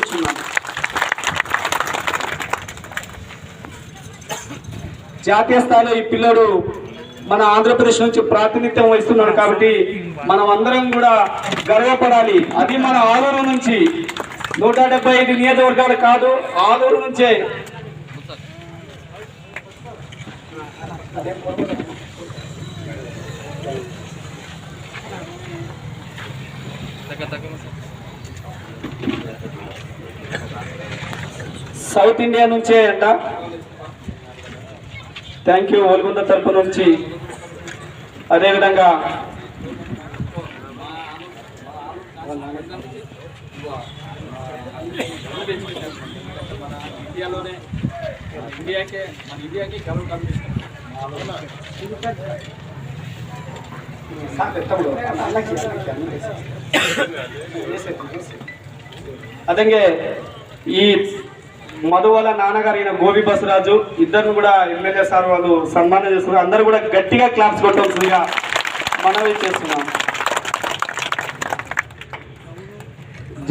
కోరుచున్నాను. జాతీయ స్థాయిలో ఈ పిల్లడు మన ఆంధ్రప్రదేశ్ నుంచి ప్రాతినిధ్యం వహిస్తున్నాడు కాబట్టి మనం అందరం కూడా గర్వపడాలి. అది మన ఆలూరు నుంచి 175 నియోజకవర్గాలు కాదు, ఆలూరు నుంచే. సౌత్ ఇండియా నుంచే అంట. థ్యాంక్ యూ ఓల్గొండ తరపు నుంచి. అదేవిధంగా అదంగే ఈ మధు వాళ్ళ నాన్నగారు ఈయన గోపి బసరాజు, ఇద్దరిని కూడా ఎమ్మెల్యే సార్ వాళ్ళు సన్మానం చేస్తున్నారు. అందరూ కూడా గట్టిగా క్లాప్స్ కొట్టవలసిందిగా మనవి చేస్తున్నాం.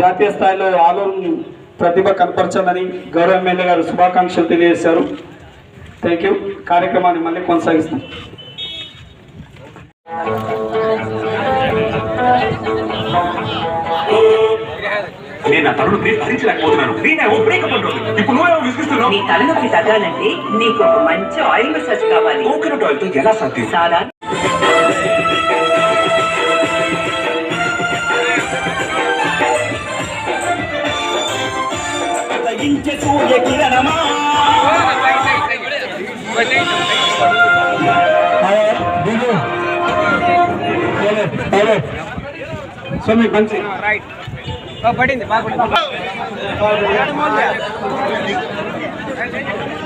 జాతీయ స్థాయిలో ఆలూరు ప్రతిభ కనపరచాలని గౌరవ ఎమ్మెల్యే గారు శుభాకాంక్షలు తెలియజేశారు. Thank you. కార్యక్రమాన్ని మళ్ళీ కొనసాగిస్తాం. నేను నా తలనొప్పి భరించలేకపోతున్నాను. ఇప్పుడు నువ్వేమో విసిగిస్తున్నావు. నీ తలనొప్పి తగ్గాలంటే నీకు ఒక మంచి ఆయిల్ మసాజ్ కావాలి. కోకోనట్ ఆయిల్ తో ఎలా సాధ్యం? చాలా మంచి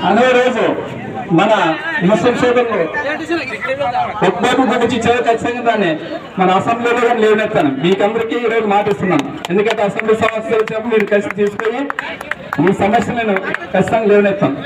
అదే రోజు మన ముస్లిం సోదరులు ఒక్కటి గురించి చాలా ఖచ్చితంగా దాన్ని మన అసెంబ్లీలో కూడా లేవనెత్తాను. మీకందరికీ ఈరోజు మాటిస్తున్నాను. ఎందుకంటే అసెంబ్లీ సమస్యలు వచ్చినప్పుడు మీరు కలిసి తీసుకొని మీ సమస్యలను ఖచ్చితంగా లేవనెత్తాను.